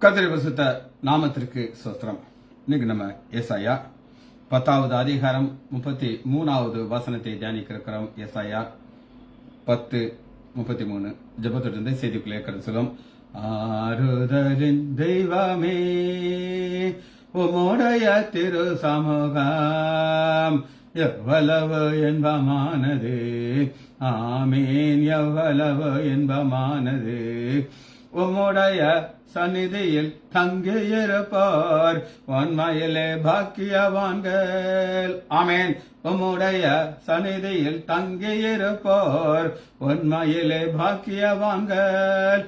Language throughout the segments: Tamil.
கர்த்தருடைய பரிசுத்த நாமத்திற்கு ஸ்தோத்திரம். இன்னைக்கு நம்ம ஏசாயா 10வது அதிகாரம் 33வது வசனத்தை தியானிக்க இருக்கிறோம். ஏசாயா 10:33 ஜெபத்திலிருந்து செய்திக்குள்ளே கடந்து சொல்லும். ஆறுதலின் தெய்வமே உம்முடைய திரு சமூகம் எவ்வளவு என்பமானது. ஆமேன், எவ்வளவு என்பமானது. உம்முடைய சந்நிதியில் தங்கியிருப்பார் உண்மையிலே பாக்கியவான்கள். ஆமேன். உம்முடைய சந்நிதியில் தங்கியிருப்பார் உண்மையிலே பாக்கியவான்கள்.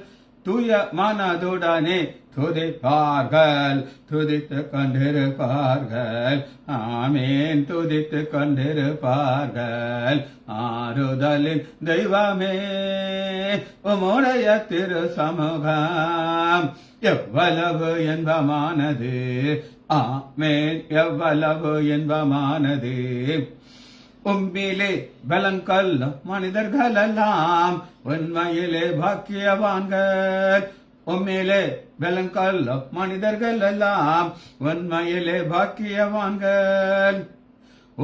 தூய மனதுடனே துதிப்பார்கள், துதித்துக் கொண்டிருப்பார்கள். ஆமேன், துதித்துக் கொண்டிருப்பார்கள். ஆறுதலின் தெய்வமே உம்முடைய திரு சமூகம் எவ்வளவு என்பமானது. ஆமேன், எவ்வளவு என்பமானது. உம்மிலே பலங்கொள்ள மனிதர்களெல்லாம் உண்மையிலே பாக்கியவான்கள். உம்மிலே பலங்கொள்ள மனிதர்கள் எல்லாம் உண்மையிலே பாக்கியவான்கள்.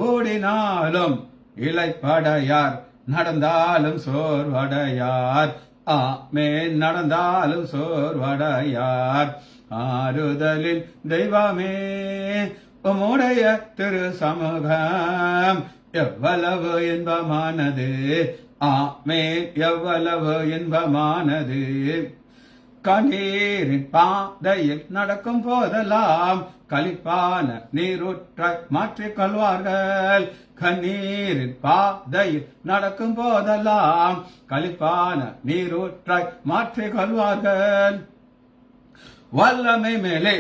ஓடினாலும் இளைப்படையார், நடந்தாலும் சோர்வடையார். ஆமேன், நடந்தாலும் சோர்வடையார். ஆறுதலின் தெய்வமே உம்முடைய திரு சமூகம் எவ்வளவு இன்பமானது. ஆமேன், எவ்வளவு இன்பமானது. கண்ணீரின் பாதையில் நடக்கும் போதெல்லாம் களிப்பான நீரூற்றாய் மாற்றிக் கொள்வார்கள். கண்ணீரின் பாதையில் நடக்கும் போதெல்லாம் களிப்பான நீரூற்றாய் மாற்றிக் கொள்வார்கள். வல்லமை மேலே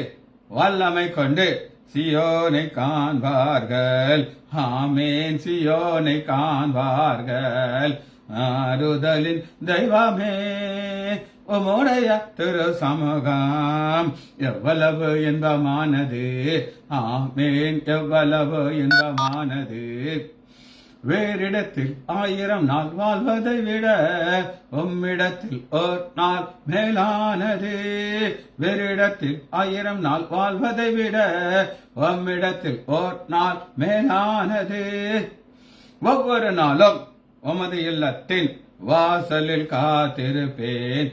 வல்லமை கொண்டு சியோனை காண்பார்கள். ஆமேன், சியோனை காண்பார்கள். ஆறுதலின் தெய்வமே உம்முடைய திரு சமூகம் எவ்வளவு இன்பமானது. ஆமேன், எவ்வளவு இன்பமானது. வேறிடத்தில் 1000 நாள் வாழ்வதை விட உம்மிடத்தில் ஓர் நாள் மேலானது. வேறிடத்தில் 1000 நாள் வாழ்வதை விட உம்மிடத்தில் ஓர் நாள் மேலானது. ஒவ்வொரு நாளும் உமது இல்லத்தின் வாசலில் காத்திருப்பேன்.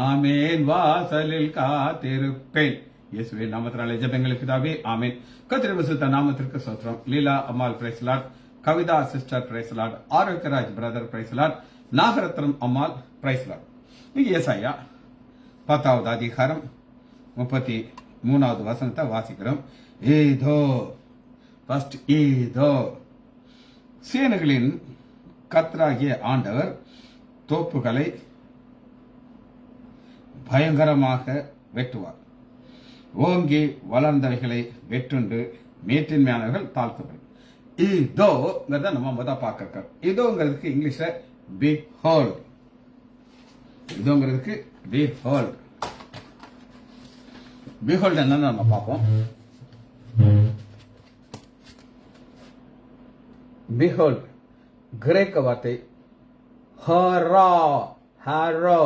ஆமேன், வாசலில் காத்திருப்பேன். இயேசுவின் நாமத்தினாலே ஜெபங்களுக்கு பிதாவே, ஆமேன். கர்த்தருடைய பரிசுத்த நாமத்திற்கு ஸ்தோத்திரம். Leela Ammal praise Lord, Kavitha sister praise Lord, Arokiyaraj brother praise Lord, Nagaratnam Ammal praise Lord. இங்க ஏசாயா 10வது அதிகாரம் 33வது வசனத்தை வாசிக்கிறோம். ஏதோ ஃபர்ஸ்ட் ஏதோ சேனைகளின் கர்த்தராகிய ஆண்டவர் தோப்புகளை பயங்கரமாக வெட்டுவார். ஓங்கி வளர்ந்தவைகளை வெட்டுண்டு மேற்றின்மையானவர்கள் தாழ்த்தப்படும். இதோங்கிறத நம்ம முதல் பார்க்க. இதோங்கிறதுக்கு இங்கிலீஷ்ல behold. இதோங்கிறதுக்கு behold. behold என்னன்னு நம்ம பார்ப்போம். behold கிரேக்க வார்த்தை ஹரா, ஹரோ,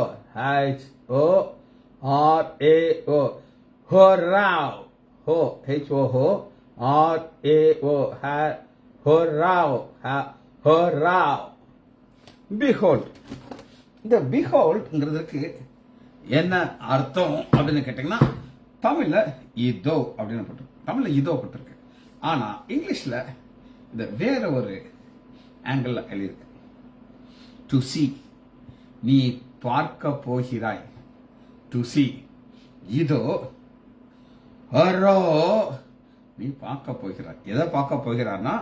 HORAO, ஹோராவ், ஹோ HOO, RAO, ஹோராவ், ஹோராவ். behold. இந்த beholdங்கிறதுக்கு என்ன அர்த்தம் அப்படின்னு கேட்டீங்கன்னா, தமிழ்ல இதோ அப்படின்னு போட்டிருக்கு. தமிழ்ல இதோ போட்டிருக்கு. ஆனா இங்கிலீஷ்ல இந்த வேற ஒரு ஆங்கிள் எழுதியிருக்கு. டு சி, நீ பார்க்க போகிறாய். To C. இதோ ஹரோ, நீ பார்க்க போகிறாய். எதை பார்க்க போகிறார்னா,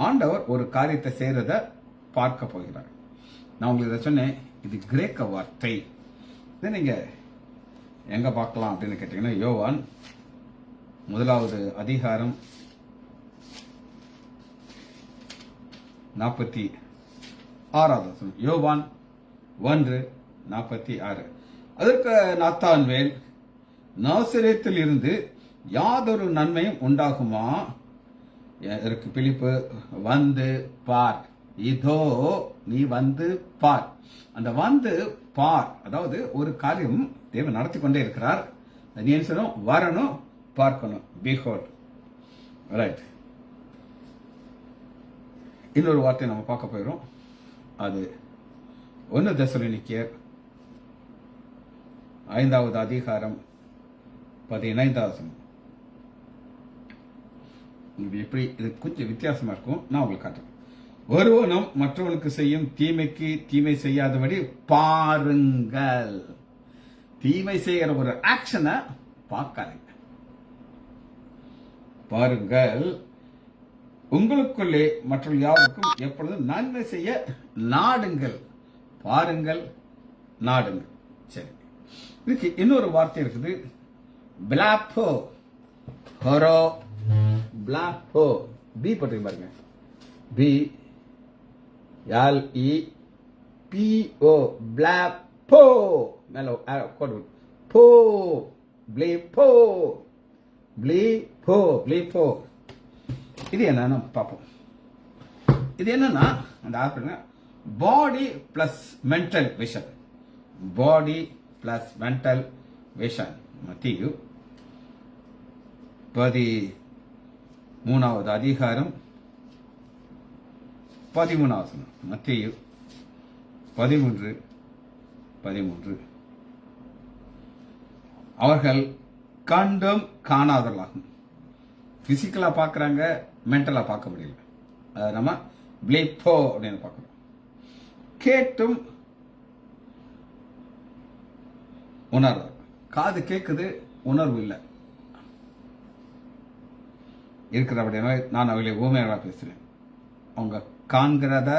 ஆண்டவர் ஒரு காரியத்தை செய்யறத பார்க்க போகிறார். நான் உங்களுக்கு இதை சொன்னேன், இது கிரேக்க வார்த்தை. இதை நீங்க எங்க பார்க்கலாம் அப்படின்னு கேட்டீங்கன்னா, யோவான் 1வது அதிகாரம் 46வது வசனம். யோவான் 1:46. அதற்கு நாத்தான்வேல், நாசரேத்தில் இருந்து யாதொரு நன்மையும் உண்டாகுமா? இதற்கு பிலிப்பு, வந்து பார். இதோ நீ வந்து பார். அந்த வந்து பார், அதாவது ஒரு காரியம் தேவன் நடத்தி கொண்டே இருக்கிறார். நீ என்ன சொல்லணும்? வரணும், பார்க்கணும். behold. ரைட். இன்னொரு வார்த்தை நம்ம பார்க்க போயிடும். அது 1 தெசலோனிக்கேயர் 5வது அதிகாரம் 15வது வசனம். இது எப்படி? இது கொஞ்சம் வித்தியாசமா இருக்கும். நான் உங்களுக்கு காட்டுறேன். ஒருவனும் மற்றவனுக்கு செய்யும் தீமைக்கு தீமை செய்யாதபடி பாருங்கள். தீமை செய்கிற ஒரு ஆக்ஷனை பார்க்காதீங்க, பாருங்கள். உங்களுக்குள்ளே மற்ற யாருக்கும் எப்பொழுதும் நன்மை செய்ய நாடுங்கள். பாருங்கள், நாடுங்கள். சரி, இதுக்கு இன்னொரு வார்த்தை இருக்குது. பிளாப்போ, ஹொரோ, பிளாப்போ. பி பற்றி பாருங்க. பி எல் இ பி ஓ, பிளாப்போ. மேல கோடு போ, பிளேப்போ, பிளேப்போ, பிளேப்போ. இது என்னன்னு பார்ப்போம். இது என்னன்னா, அந்த ஆப்பிள் பாடி பிளஸ் மென்டல் விஷன். பாடி பிளஸ் மென்டல் விஷன். மத்தேயு 13வது அதிகாரம் 13வது வசனம். மத்தேயு 13:13. அவர்கள் கண்டும் காணாதவர்களாகும். பிசிக்கலா பார்க்கறாங்க, மென்டலா பார்க்க முடியல. அதை நம்ம பிளேப்போ அப்படின்னு பார்க்கிறோம். கேட்டும் உணர்வு. காது கேட்குது, உணர்வு இல்லை. இருக்கிறபடியா நான் அவளை ஊமையாக பேசுறேன். அவங்க காண்கிறத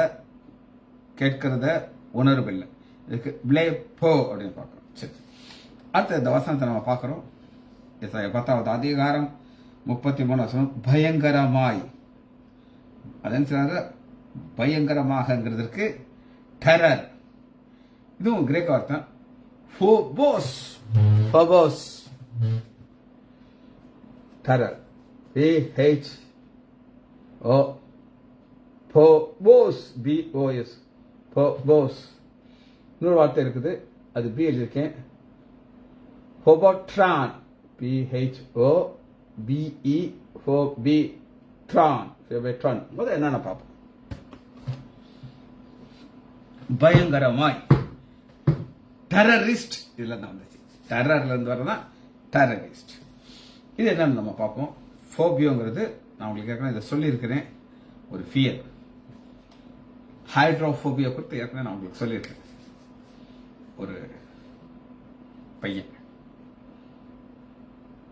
கேட்கிறத உணர்வு இல்லை. இதுக்கு பிளேப்போ அப்படின்னு பார்க்கிறோம். சரி, அடுத்த இந்த வசனத்தை நம்ம பார்க்கிறோம். 10வது அதிகாரம் 33 வசனம். பயங்கரமாய். அதன் சொல்றாரு, பயங்கரமாகங்கிறதுக்கு டெரர். இதுவும் கிரேக்க வார்த்தை Phobos. Phobos, terror. PHO, Phobos, BOS, Phobos. இன்னொரு வார்த்தை இருக்குது, அது பி எழுதியிருக்கேன். ஃபோபோட்ரான், PHO BE ட்ரான். முதல்ல என்னன்னு பார்ப்போம். பயங்கரமாய், டெரரிஸ்ட். இதுல தான் வந்துச்சு. டெரர்ல இருந்து வரதான் டெரரிஸ்ட். இது என்னன்னு நம்ம பார்ப்போம். ஃபோபியோங்கிறது நான் உங்களுக்கு ஏற்கனவே இதை சொல்லியிருக்கிறேன். ஒரு ஃபியர். ஹைட்ரோஃபோபியா குறித்து ஏற்கனவே நான் உங்களுக்கு சொல்லியிருக்கேன். ஒரு பையன்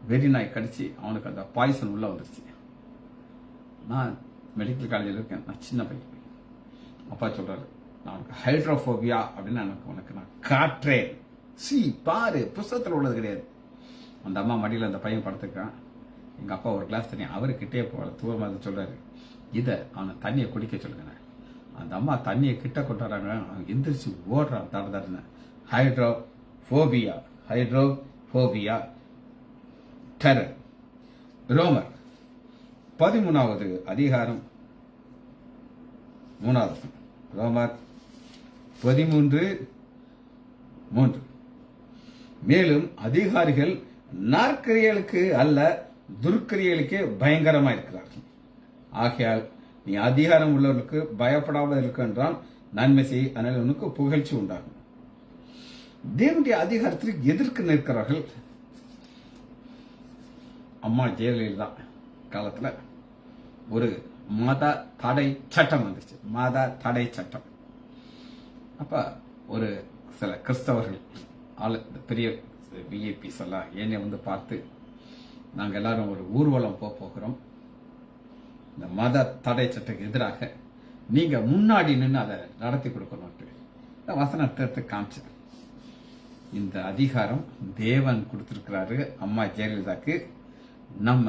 வெறி நாய் கடிச்சு அவனுக்கு அந்த பாய்சன் உள்ள வந்துருச்சு. நான் மெடிக்கல் காலேஜில் இருக்கேன். நான் சின்ன பையன். அப்பா சொல்றாரு, நான் உனக்கு ஹைட்ரோஃபோபியா அப்படின்னு உனக்கு நான் காட்டுறேன். பாரு, புத்தகத்தில் உள்ளது கிடையாது. அந்த அம்மா மடியில் அந்த பையன் படுத்துக்கான். எங்க அப்பா ஒரு கிளாஸ் தண்ணி அவருக்கிட்டே போகல, தூரமாக சொல்றாரு, இதை அவனை தண்ணியை குடிக்க சொல்லுங்க. அந்த அம்மா தண்ணியை கிட்ட கொண்டாடுறாங்க. அவன் எந்திரிச்சு ஓடுறான் தட தடன்னு. Hydrophobia, hydrophobia, terror. ரோமர் 13வது அதிகாரம் 3வது. ரோமர் 13:3. மேலும் அதிகாரிகள் நற்கிரியலுக்கு அல்ல துர்க்கிரியலுக்கே பயங்கரமா இருக்கிறார்கள். ஆகையால் நீ அதிகாரம் உள்ளவர்களுக்கு பயப்படாமல் இருக்க என்றால் நன்மை செய், அதனால் உனக்கு புகழ்ச்சி உண்டாகும். தேவனுடைய அதிகாரத்திற்கு எதிர்க்க நிற்கிறார்கள். அம்மா ஜெயலலிதா காலத்துல ஒரு மத தடை சட்டம் வந்துச்சு. மத தடை சட்டம். அப்ப ஒரு சில கிறிஸ்தவர்கள் பெரிய விஐபிஸ் எல்லாம் என்னை வந்து பார்த்து, நாங்கள் எல்லாரும் ஒரு ஊர்வலம் போகிறோம், இந்த மத தடை சட்டத்துக்கு எதிராக நீங்க முன்னாடி நின்று அதை நடத்தி கொடுக்கணும். வசனத்தை காமிச்சேன். இந்த அதிகாரம் தேவன் கொடுத்திருக்கிறாரு அம்மா ஜெயலலிதாக்கு. நம்ம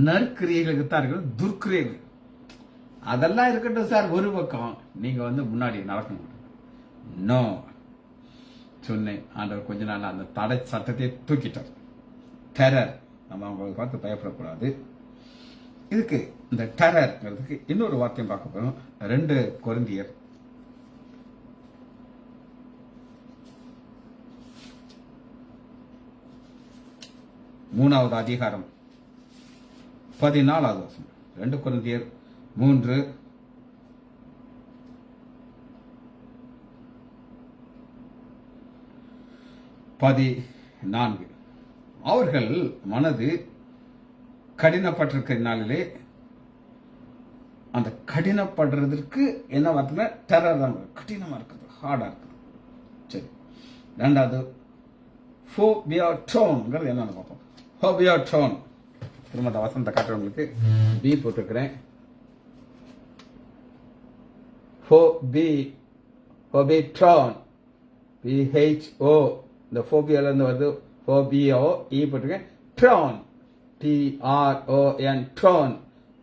நற்கிரியைகளுக்கு தான் இருக்கிறது, துர்க்கிரியைகள் அதெல்லாம் இருக்கட்டும் சார் ஒரு பக்கம், நீங்க வந்து முன்னாடி நடக்கணும். நோ சொன்னேன். ஆண்டவர் கொஞ்ச நாள் அந்த தடை சட்டத்தை தூக்கிட்டார். டெரர், நம்ம அவங்களை பார்த்து பயப்படக்கூடாது. இதுக்கு இந்த டெரர்ங்கிறதுக்கு இன்னொரு வார்த்தையும் பார்க்க போறோம். 2 கொரிந்தியர் 13 3வது அதிகாரம் 14வது வசனம். 2 கொரிந்தியர் 3:14. அவர்கள் மனது கடினப்பட்டிருக்கிறனாலே, அந்த கடினப்படுறதுக்கு என்ன வார்த்தை? டெரர் தான், கடினமா இருக்குது, ஹார்டா இருக்குது. சரி, 2வது ஃபோபியாட்ரோன்ங்கிறது என்னன்னு பார்ப்போம். ஃபோபியாட்ரோன், திரும்ப அந்த வசனத்தை காட்டுறவங்களுக்கு பி போட்டிருக்கிறேன். ஃபோபிட்ரான், PHO, இந்த ஃபோபியால இருந்து வருது. ஃபோபியோ இ போட்டிருக்கேன். ட்ரான், TRON, ட்ரான்,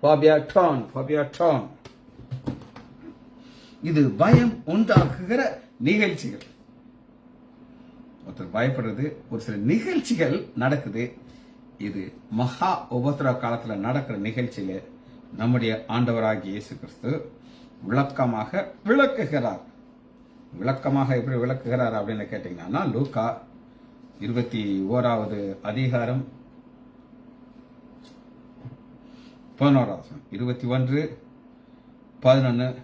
ஃபோபியாட்ரான். இது பயம் உண்டாக்குகிற நிகழ்ச்சிகள். ஒருத்தர் பயப்படுறது, ஒரு சில நிகழ்ச்சிகள் நடக்குது. இது மகா உபத்திரவ காலத்துல நடக்கிற நிகழ்ச்சியில நம்முடைய ஆண்டவராகிய இயேசு கிறிஸ்து விளக்கமாக விளக்குகிறார். விளக்கமாக எப்படி விளக்குகிறார் அப்படின்னு கேட்டீங்கன்னா, லூக்கா 21வது அதிகாரம் 11வது வசனம். 21:11.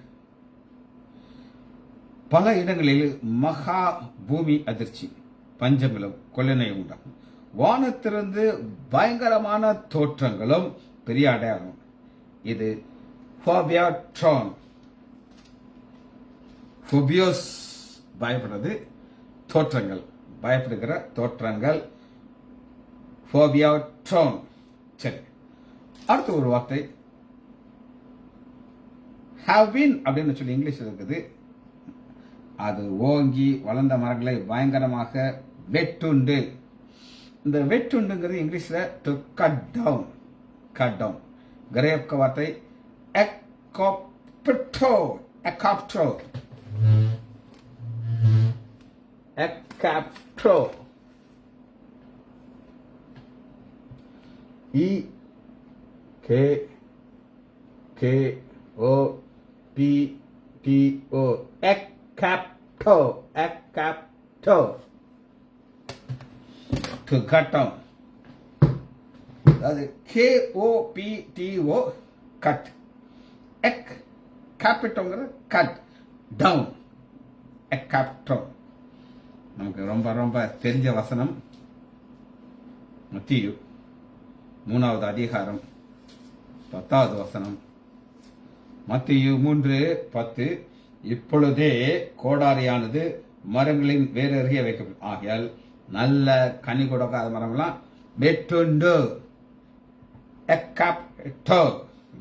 பல இடங்களில் மகா பூமி அதிர்ச்சி, பஞ்சமிலும் கொள்ளனை உண்டாகும். வானத்திலிருந்து பயங்கரமான தோற்றங்களும் பெரிய அடையாளம். இது ஃபோபியாட்ரான். ஃபோபியோஸ் பயப்படுறது, தோற்றங்கள், பயப்படுகிற தோற்றங்கள், ஃபோபியாட்ரான். சரி, அடுத்த ஒரு வார்த்தை have been அப்படின்னு சொல்லி இங்கிலீஷ் இருக்குது. அது ஓங்கி வளர்ந்த மரங்களை பயங்கரமாக வெட்டுண்டு. இந்த வெட்டுண்டுங்கிறது இங்கிலீஷ்ல டு கட் டவுன். கிரேக்க வார்த்தை எக்காப்டோ. EKKOPTO, எக்காப்டோ, to cut down. அது KOPTO, கட். கேபிட்டோங்கிறது கட் டவுன். எக்காப்டோ. நமக்கு ரொம்ப ரொம்ப தெரிஞ்ச வசனம் மத்தேயு 3வது அதிகாரம் 10வது வசனம். மத்தேயு 3:10. இப்பொழுதே கோடாரியானது மரங்களின் வேறு அருகே வைக்கப்படும், ஆகையால் நல்ல கனி கொடுக்காத மரம்லாம் வெட்டுண்டு.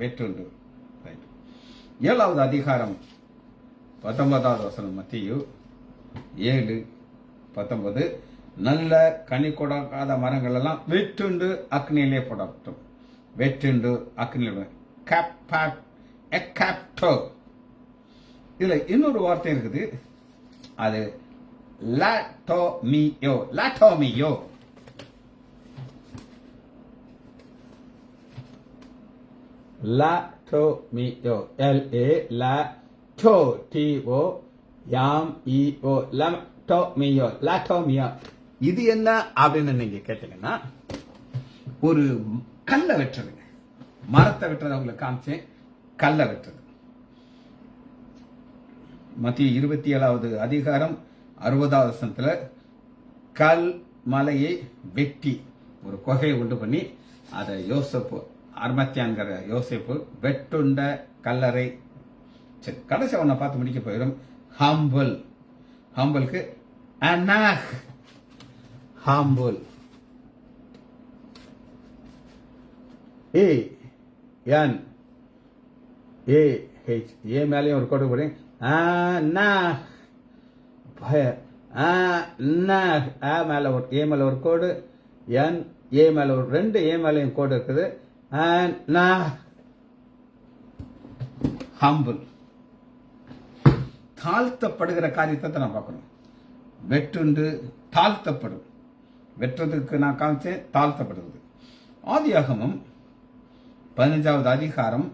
வெட்டுண்டு. 7வது அதிகாரம் 19வது வசனம். மத்தேயு 7:19. நல்ல கனி கொடுக்காத மரங்கள் எல்லாம் வெட்டுண்டு அக்னியிலே போடப்படும். வெட்டுண்டு அக்னியிலே. இதுல இன்னொரு வார்த்தை இருக்குது. அது லாட்டோமியோ. LATOMIO லாட்டோமியோ. இது என்ன அப்படின்னு நீங்க கேட்டீங்கன்னா, ஒரு கல்லை வெட்டுறதுங்க. மரத்தை வெட்டுறது அவங்களுக்கு காமிச்சேன், கல்லை வெட்டுறது. மத்திய 27வது அதிகாரம் 60வது வசனத்துல கல் மலையை வெட்டி ஒரு குகையை உண்டு பண்ணி அதை யோசேப்பு, அர்மத்தியான்கிற யோசேப்பு வெட்டுண்ட கல்லறை. சரி, கடைசி அவனை பார்த்து முடிக்க போயிடும். ஹம்பிள்க்கு அனாஹ். Humble ANAH. ஏ மேலேயும் ஒரு கோடு போடு. மேல ஒரு ஏ மேல ஒரு கோடு, என் ஏ மேல ஒரு 2 ஏ மேலையும் கோடு இருக்குது. ஹம்பிள், தாழ்த்தப்படுகிற காரியத்தை நான் பார்க்கணும். வெட்டுண்டு தாழ்த்தப்படும். வெட்டுறதுக்கு நான் காமிச்சேன், தாழ்த்தப்படுவது. ஆதியாகமம் 15வது அதிகாரம்,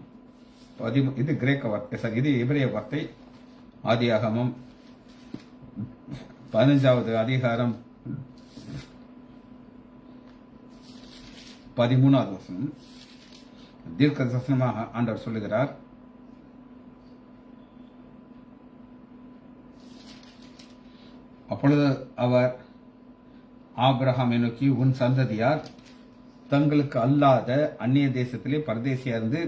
இது கிரேக்க வார்த்தை, சார் இது எபிரேய வார்த்தை. ஆதியாகமம் 15வது அதிகாரம் 13வது வசனம். தீர்க்க தரிசனமாக ஆண்டவர் சொல்லுகிறார், அப்பொழுது அவர் ஆபிரகாமை நோக்கி, உன் சந்ததியார் தங்களுக்கு அல்லாத அந்நிய தேசத்திலே பரதேசியா இருந்து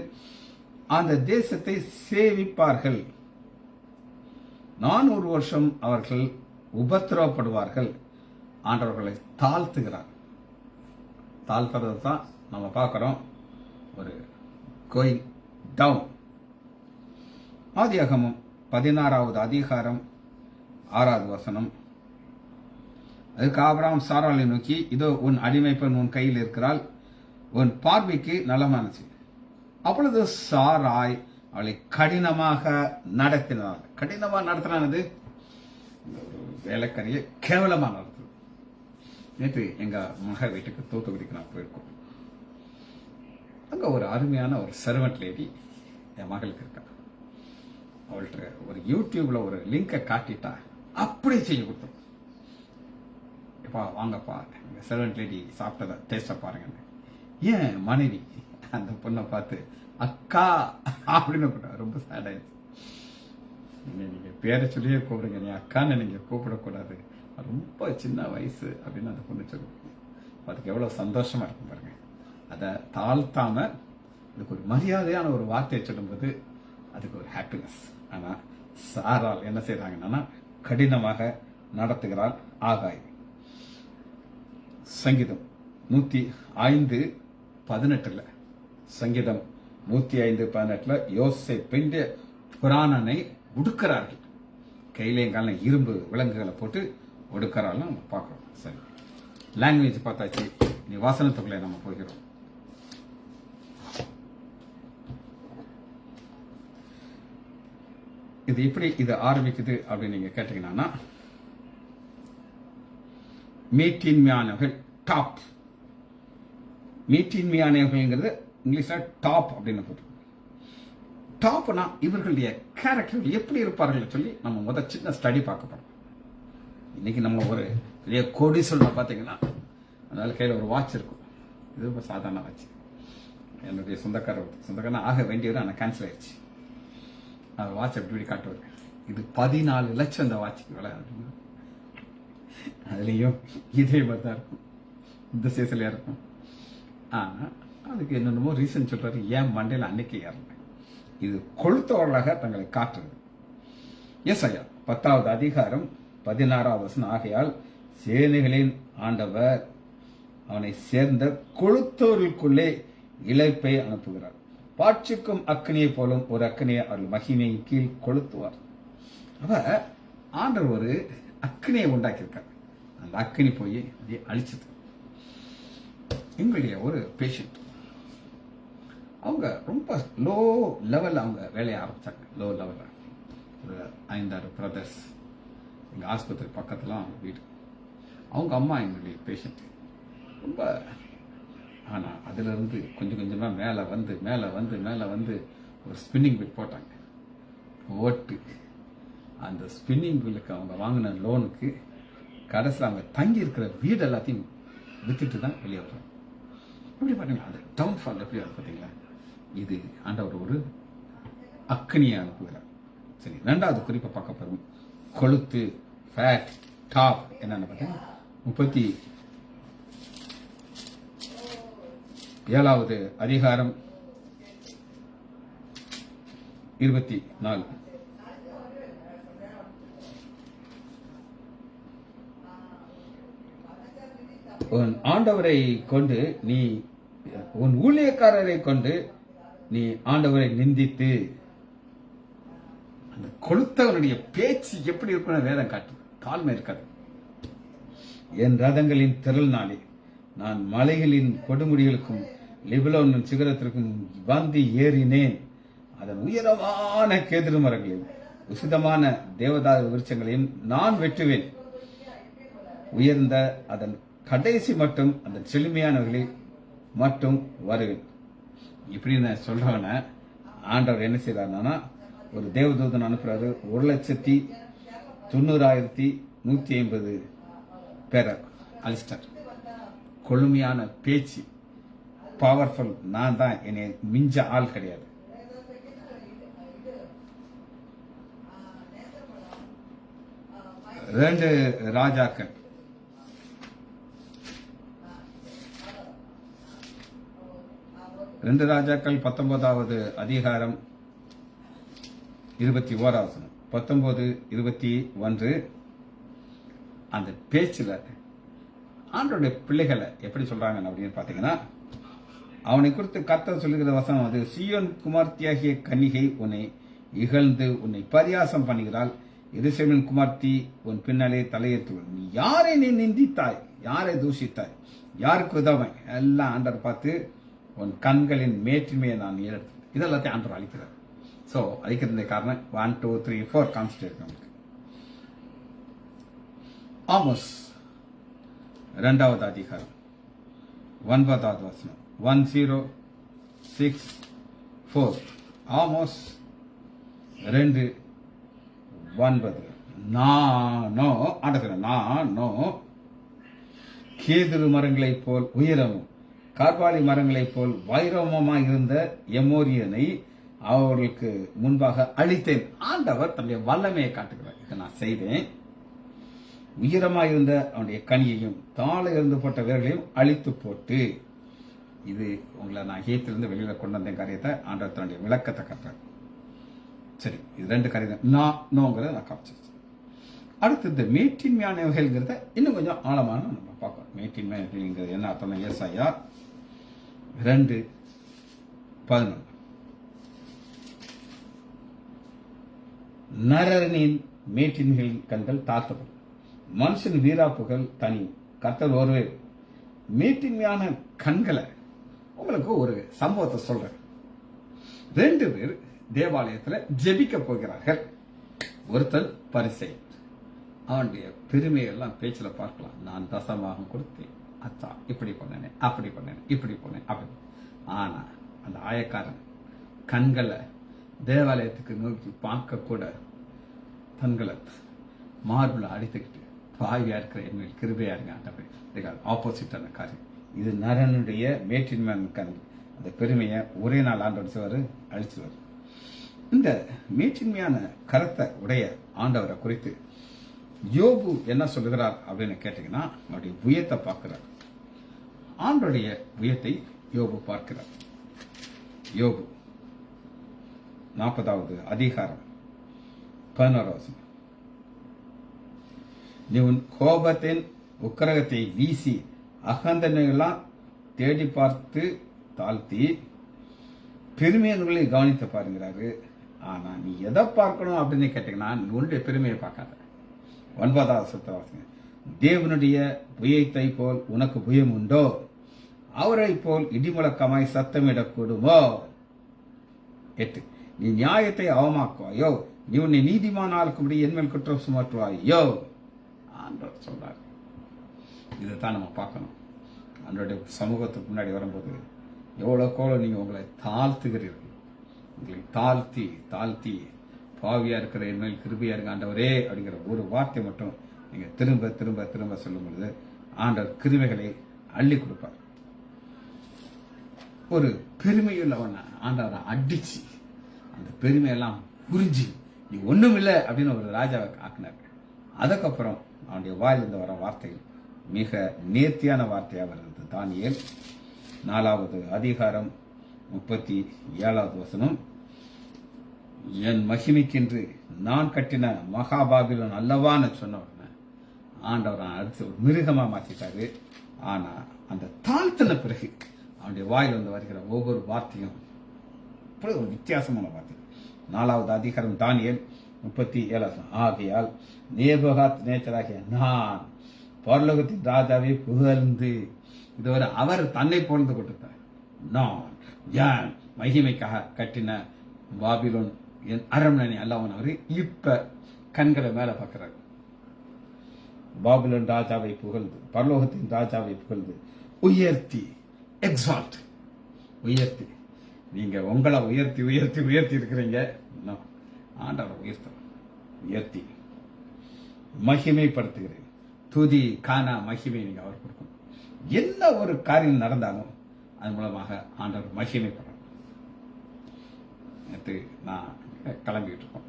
அந்த தேசத்தை சேவிப்பார்கள். 400 வருஷம் அவர்கள் உபத்திரவப்படுவார்கள். ஆண்டவர்களை தாழ்த்துகிறார். தாழ்த்துறது தான் நம்ம பார்க்கிறோம், ஒரு கோயிங் டவுன். ஆதியாகமம் 16வது அதிகாரம் 6வது வசனம். அதுக்கு ஆபிரகாம் சாராளை நோக்கி, இதோ உன் அடிமை பெண் உன் கையில் இருக்கிறாள், உன் பார்வைக்கு நலமானது. அப்பொழுது சாராய் அவளை கடினமாக நடத்தினார். கடினமாக நடத்தினது வேலைக்காரியை கேவலமாக நடத்துது. நேற்று எங்க மக வீட்டுக்கு தூத்துக்குடிக்கு நான் போயிருக்கோம். அங்க ஒரு அருமையான ஒரு சர்வெண்ட் லேடி என் மகளுக்கு இருக்கா. அவள்கிட்ட ஒரு யூடியூப்ல ஒரு லிங்கை காட்டிட்டா அப்படியே செய்ய கொடுத்தோம். எப்பா வாங்கப்பா, சர்வெண்ட் லேடி சாப்பிட்டத டேஸ்டா பாருங்க. ஏன் மனைவி அந்த பொண்ணை பார்த்து அக்கா அப்படின்னு கூப்பிட்டா ரொம்ப சேட் ஆயிடுச்சு. நீங்க பேரை சொல்லியே கூப்பிடுங்க, நீ அக்கான்னு நீங்க கூப்பிடக்கூடாது, ரொம்ப சின்ன வயசு அப்படின்னு அந்த பொண்ணு சொல்லுங்க. அதுக்கு எவ்வளவு சந்தோஷமா இருக்கும் பாருங்க. அதை தாழ்த்தாம இதுக்கு ஒரு மரியாதையான ஒரு வார்த்தையை சொல்லும்போது அதுக்கு ஒரு ஹாப்பினஸ். ஆனா சாரால் என்ன செய்யறாங்கன்னா கடினமாக நடத்துகிறாள். ஆகாய். சங்கீதம் 105:18 சங்கீதம் 105:18 யோசேப்பின் புராணனை உடுக்கிறார்கள். கையிலேங்கால இரும்பு விலங்குகளை போட்டு ஒடுக்கிறாள் நம்ம பார்க்கிறோம். சரி, லாங்குவேஜ் பார்த்தாச்சு. நீ வாசனத்துக்குள்ளே நம்ம போகிறோம். இது எப்படி இது ஆரம்பிக்குது அப்படின்னு நீங்க கேட்டீங்கன்னா, மீட்டின்மையானவர்கள் டாப். மீட்டின்மையானவர்கள்ங்கிறது இங்கிலீஷ்ல டாப் அப்படின்னு போட்டு. டாப்னா இவர்களுடைய கேரக்டர்கள் எப்படி இருப்பார்கள் சொல்லி நம்ம சின்ன ஸ்டடி பார்க்க போறோம். இன்னைக்கு நம்ம ஒரு பெரிய கோடீஸ்வரனை பார்த்தீங்கன்னா அதனால கையில் ஒரு வாட்ச் இருக்கும். இது ரொம்ப சாதாரண வாட்ச். என்னுடைய சொந்தக்காரன் ஆக வேண்டியவர் ஆனால் கேன்சல் ஆயிடுச்சு. அந்த வாட்ச் எப்படி காட்டுவார். இது 14 லட்சம் அந்த வாட்சுக்கு விலை. அதுலேயும் இதே மாதிரி தான் இருக்கும், இந்த சேசிலையா இருக்கும். ஆனால் அதுக்கு என்னென்னமோ ரீசன் சொல்றாரு. ஏன் மண்டையில் அன்னைக்கு ஏறல. இது கொளுத்தவர்களாக தங்களை காட்டுறது. ஏசாயா 10வது அதிகாரம் 16வது வசனம். ஆகையால் சேனைகளின் ஆண்டவர் அவனை சேர்ந்த கொளுத்தவர்களுக்குள்ளே இழைப்பை அனுப்புகிறார். பாட்சிக்கும் அக்னியை போலும் ஒரு அக்னியை அவர்கள் மகிமையின் கீழ் கொளுத்துவார். அவ ஆண்டவர் ஒரு அக்னியை உண்டாக்கியிருக்கார். அந்த அக்னி போய் அழிச்சது. எங்களுடைய ஒரு பேஷண்ட், அவங்க ரொம்ப லோ லெவல் அவங்க வேலையை ஆரம்பிச்சாங்க. லோ லெவல் ஒரு 5-6 பிரதர்ஸ் எங்க ஆஸ்பத்திரி பக்கத்துல அவங்க வீடு. அவங்க அம்மா எங்களுடைய பேஷண்ட் ரொம்ப. ஆனா அதுல இருந்து கொஞ்சம் கொஞ்சமா மேல வந்து ஒரு ஸ்பின்னிங் வீல் போட்டாங்க. போட்டு அந்த ஸ்பின்னிங் வீலுக்கு அவங்க வாங்கின லோனுக்கு கடைசியில் அவங்க தங்கி இருக்கிற வீடு எல்லாத்தையும் வித்துட்டு தான் வெளியே வர்றாங்க. எப்படி பாருங்க, அது டவுன்ஃபால் எப்படி வரும் பார்த்தீங்களா. இது ஆண்டவர் ஒரு அக்னியை அனுப்புகிறார். சரி, 2வது குறிப்பை பார்க்க போறோம். கொளுத்து, ஃபேட், டாப் என்னன்னு பார்த்தீங்கன்னா 37வது அதிகாரம் 24. உன் ஆண்டவரை கொண்டு நீ உன் ஊழியக்காரரை கொண்டு நீ ஆண்டவரை நிந்தித்து. அந்த கொளுத்தவனுடைய பேச்சு எப்படி இருக்குன்னு வேதம் காட்டு. தாழ்மை இருக்காது. என் ரதங்களின் திரள் நாளே நான் மலைகளின் கொடுமுடிகளுக்கும் லிபனோன் சிகரத்திற்கும் வந்து ஏறினேன். அதன் உயரமான கேதுரு மரங்களையும் உசிதமான தேவதாரு விருட்சங்களையும் நான் வெட்டுவேன். உயர்ந்த அதன் கடைசி மட்டும் அந்த செழுமையானவர்களை மட்டும் வருவேன். இப்படி நான் சொல்றவன ஆண்டவர் என்ன செய்யறாருன்னா, ஒரு தேவதூதன் அனுப்புறாரு. 1,90,150 பேரை அழிச்சிட்டார். கொழுமையான பேச்சு, பவர்ஃபுல். நான் தான், என்னை மிஞ்ச ஆள் கிடையாது. ரெண்டு ராஜாக்கள் 19வது அதிகாரம் 21 19:21. அந்த பேச்சுல ஆண்டவருடைய பிள்ளைகளை எப்படி சொல்றாங்க அப்படின்னு பாத்தீங்கன்னா, அவனை குறித்து கர்த்தர் சொல்லுகிற வசனம் அது, சீயோன் குமார்த்தியாகிய கன்னிகை உன்னை இகழ்ந்து உன்னை பரியாசம் பண்ணுகிறாள். எருசலேமின் குமார்த்தி உன் பின்னாலே தலையெடுத்துவிடும். நீ யாரை நீ நிந்தித்தாய், யாரை தூஷித்தாய், யாருக்கு உதவ எல்லாம் ஆண்டவர் பார்த்து உன் கண்களின் மேற்றுமையை நான் ஏற்படுத்த இதெல்லாத்தையும் ஆண்டவர் அளிக்கிறார். ஸோ அளிக்கிறது காரணம் 1 2 3 4 கான்ஸ்டன்ட் நமக்கு. ஆமோஸ் 2வது அதிகாரம் 9வது வசனம் 10:6-4. ஆமோஸ் 2:9. நானோ கேதுரு மரங்களைப் போல் உயரமும் கார்பாலி மரங்களைப் போல் வைரவமாய் இருந்த எமோரியனை அவர்களுக்கு முன்பாக அழித்தேன். ஆண்டவர் தன்னுடைய வல்லமையை காட்டுகிறார். இதை நான் செய்தேன். உயரமாயிருந்த அவனுடைய கனியையும் தாழ இருந்துபட்ட வீரர்களையும் அழித்து போட்டு. இது உங்களை நான் ஹேத்திலிருந்து வெளியில கொண்டு வந்த காரியத்தை ஆண்டவர் தன்னுடைய விளக்கத்தை காட்டுறார். சரி, இது 2 காரியம் நோங்கிறத நான் காமிச்சிருச்சேன். அடுத்து இந்த மேட்டின்மையான வகைங்கிறத இன்னும் கொஞ்சம் ஆழமான நம்ம பார்க்கணும். மேட்டின்மை வகைங்கிறது என்ன அர்த்தம்? ஏசாயா 2:11. நரனின் மேட்டின்மைகளின் கண்கள் தாழ்த்தப்படும், மனுஷன் வீராப்புகள் தனி, கர்த்தர் ஒருவே. மேட்டின்மையான கண்களை உங்களுக்கு ஒரு சம்பவத்தை சொல்றேன். 2 பேர் தேவாலயத்தில் ஜெபிக்க போகிறார்கள். ஒருத்தன் பரிசேயன். அவனுடைய பெருமையெல்லாம் பேச்சில் பார்க்கலாம். நான் தசமாகம் கொடுத்தேன், அத்தா இப்படி பண்ணேன், அப்படி பண்ணேன், இப்படி போனேன், அப்படி. ஆனா அந்த ஆயக்காரன் கண்களை தேவாலயத்துக்கு நோக்கி பார்க்க கூட தன்களை மார்பிள் அடித்துக்கிட்டு, பாவியா இருக்கிற என்மேல் கிருபையா இருங்க ஆண்டவரே, ஆப்போசிட்டான காரியம். இது நரனுடைய மேற்றின்மையான கண். அந்த பெருமையை ஒரே நாள் ஆண்டவர் செய்வார், அழிச்சுவார். இந்த மேற்றின்மையான கரத்தை உடைய ஆண்டவரை குறித்து யோபு என்ன சொல்லுகிறார் அப்படின்னு கேட்டீங்கன்னா, அவருடைய புயத்தை பார்க்கிறார். ஆண்டவருடைய புயத்தை யோபு பார்க்கிறார். யோபு 40வது அதிகாரம் 11. நீ உன் கோபத்தின் உக்கிரகத்தை வீசி அகந்தனையெல்லாம் தேடி பார்த்து தாழ்த்தி பெருமையை கவனித்து பாருங்கிறாரு. ஆனா நீ எதை பார்க்கணும் அப்படின்னு கேட்டீங்கன்னா, உன்னுடைய பெருமையை பார்க்காத. 9வது தேவனுடைய புயத்தை போல் உனக்கு புயம் உண்டோ? அவரை போல் இடிமுழக்கமாய் சத்தமிடக்கூடுமோ? 8. நீ நியாயத்தை அவமாக்குவாயோ? நீ உன்னை நீதிமான ஆளுக்கும்படி என்மேல் குற்றம் சுமற்றுவாயோ? ஆண்டவர் சொல்றார். இதைத்தான் நம்ம பார்க்கணும். ஆண்டவருடைய சமூகத்துக்கு முன்னாடி வரும்போது எவ்வளோக்கோளோ நீங்க உங்களை தாழ்த்துகிறீர்கள். உங்களை தாழ்த்தி தாழ்த்தி பாவியா இருக்கிற என்மேல் கிருபையா இருக்க ஆண்டவரே அப்படிங்கிற ஒரு வார்த்தை மட்டும் நீங்க திரும்ப திரும்ப திரும்ப சொல்லும் பொழுது ஆண்டவர் கிருபைகளை அள்ளி கொடுப்பார். ஒரு பெருமையுள்ளவன் ஆண்டவரை அடிச்சு அந்த பெருமையெல்லாம் புரிஞ்சு நீ ஒண்ணும் இல்லை அப்படின்னு ஒரு ராஜாவை ஆக்கினார். அதுக்கப்புறம் அவனுடைய வாயிலிருந்து வர வார்த்தைகள் மிக நேர்த்தியான வார்த்தையாக வருது. தானியேல் 4வது அதிகாரம் 37வது வசனம். என் மகிமைக்கென்று நான் கட்டின மகாபாபிலோன் அல்லவான்னு சொன்ன ஆண்டவர் அடுத்து ஒரு மிருகமா மாத்திட்டாரு. ஆனா அந்த தாழ்த்தின பிறகு அவனுடைய வாயில் வந்து வருகிற ஒவ்வொரு வார்த்தையும் ஒரு வித்தியாசமான வார்த்தை. 4வது அதிகாரம் தானியேல் 37. ஆகையால் நேபுகாத் நேச்சராகிய நான் பரலோகத்தின் ராஜாவை புகழ்ந்து, இதுவரை அவர் தன்னை புகழ்ந்து கொடுத்தார். நான் என் மகிமைக்காக கட்டின பாபிலோன் என் அரண்மனை அல்லவன் அவரு இப்ப கண்களை மேல பார்க்கிறார். பாபிலோன் ராஜாவை புகழ்ந்து, பரலோகத்தின் ராஜாவை புகழ்ந்து, உயர்த்தி, எக்ஸால்ட், உயர்த்தி. நீங்க உங்களை உயர்த்தி உயர்த்தி உயர்த்தி இருக்கிறீங்க. ஆண்டவர் உயர்த்தி மகிமைப்படுத்துகிறேன். துதி காண மகிமை நீங்க அவர் கொடுக்கணும். என்ன ஒரு காரியம் நடந்தாலும் அது மூலமாக ஆண்டவர் மகிமைப்படுறார். நேற்று நான் கிளம்பிட்டு இருக்கோம்.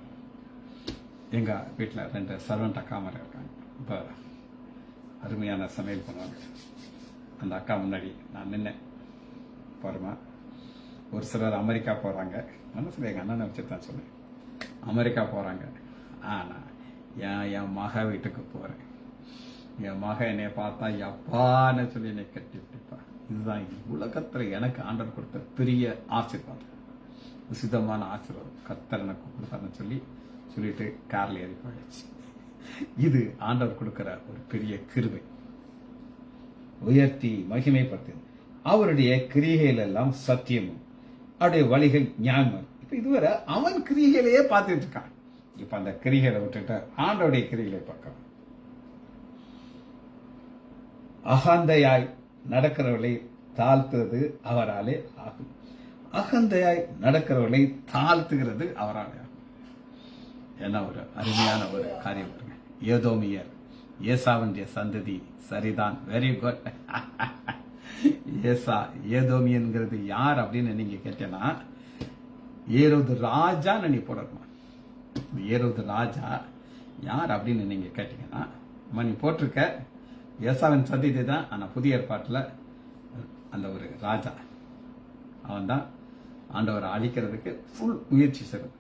எங்க வீட்டில் 2 சர்வெண்ட் அக்காமரை இருக்காங்க. ரொம்ப அருமையான சமையல் பண்ணுவாங்க. அந்த அக்கா முன்னாடி நான் நின்னேன். பாருமா, ஒரு சிலர் அமெரிக்கா போறாங்க. மனசுல எங்க அண்ணனை வச்சு தான் சொன்னேன். அமெரிக்கா போறாங்க. நான் என் மக வீட்டுக்கு போறேன். என் மக என்னைய பார்த்தா அப்பான்னு சொல்லி என்னை கட்டி விட்டுப்பா. இதுதான் உலகத்துல எனக்கு ஆண்டவர் கொடுத்த பெரிய ஆசீர்வாதம், உசிதமான ஆசீர்வாதம். கர்த்தர் எனக்கு கொடுத்தாருன்னு சொல்லிட்டு கார்ல ஏறி போயிடுச்சு. இது ஆண்டவர் கொடுக்கிற ஒரு பெரிய கிருபை. உயர்த்தி மகிமைப்படுத்து. அவருடைய கிரியைகள் எல்லாம் சத்தியமும், அவருடைய வழிகள் நியாயமும். இப்ப இதுவரை அவன் கிரியைகளையே பார்த்துட்டு இருக்கான். இப்ப அந்த கிரிகளை விட்டுட்டு ஆண்டோடைய கிரிகளை பார்க்க. அகந்தையாய் நடக்கிறவர்களை தாழ்த்துவது அவராலே ஆகும். அகந்தையாய் நடக்கிறவர்களை தாழ்த்துகிறது அவராலே ஆகும். என்ன ஒரு அருமையான ஒரு காரியம் பாருங்க. ஏதோமியர், ஏசாவுடைய சந்ததி. சரிதான், வெரி குட். ஏதோமியன்கிறது யார் அப்படின்னு நீங்க கேட்டீங்கன்னா, ஏரோது ராஜா நீ போடணுமா? ஏரோது ராஜா யார் அப்படின்னு நீங்க கேட்டீங்கன்னா, நீ போட்டிருக்க ஏசாவின் சந்ததி தான். ஆனா புதிய ஏற்பாட்டில் அந்த ஒரு ராஜா அவன் தான் ஆண்டவரை அழிக்கிறதுக்கு ஃபுல் முயற்சி செய்வது.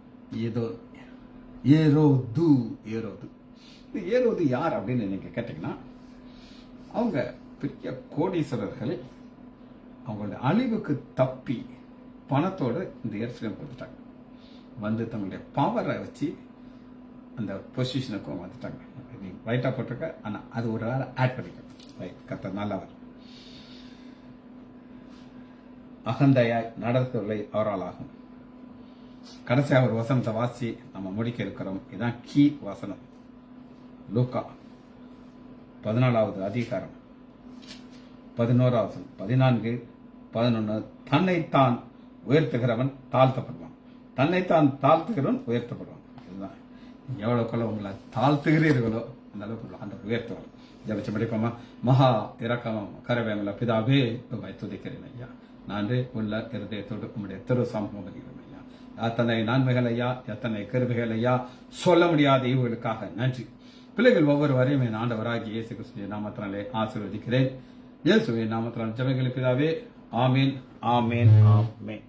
ஏரோது யார் அப்படின்னு நீங்க கேட்டீங்கன்னா, அவங்க பெரிய கோடீஸ்வரர்கள். அவங்களுடைய அழிவுக்கு தப்பி பணத்தோடு இந்த எருசலேம் வந்துட்டாங்க. வந்து தங்களுடைய பவரை வச்சு அந்த பொசிஷனுக்கும் வந்துட்டாங்க. நீ ரைட்டா போட்டிருக்க, ஆனா அது ஒரு ஆள் ஆட் பண்ணிக்க. கத்த நல்லவர். அகந்தையாய் நடத்தவில்லை அவரால் ஆகும். கடைசியாக ஒரு வசனத்தை வாசி நம்ம முடிக்க இருக்கிறோம். இதுதான் கீ வசனம். லூக்கா 14வது அதிகாரம் 11வது 14, 11. தன்னைத்தான் உயர்த்துகிறவன் தாழ்த்தப்படுவான், தன்னைத்தான் தாழ்த்துகிறவன் உயர்த்தப்படுவான். இதுதான். எவ்வளவுக்குள்ள உங்களை தாழ்த்துகிறீர்களோ அந்த அளவுக்கு அந்த உயர்த்துவார். ஜெபிச்சு படிப்போமா? மகா இரக்கம் கரவேமல பிதாவே, உம்மை துதிக்கிறேன் ஐயா. நான் உள்ள இருதயத்தோடு உம்முடைய திருசமூகம் வருகிறேன் ஐயா. எத்தனை நன்மைகள் ஐயா, எத்தனை கிருபைகள் ஐயா, சொல்ல முடியாத இவர்களுக்காக நன்றி. பிள்ளைகள் ஒவ்வொருவரையும் என் ஆண்டவராகிய இயேசு கிறிஸ்துவின் நாமத்தினாலே ஆசீர்வதிக்கிறேன். இயேசுவின் நாமத்தினால் ஜெபங்கள் பிதாவே. ஆமீன், ஆமீன், ஆமீன்.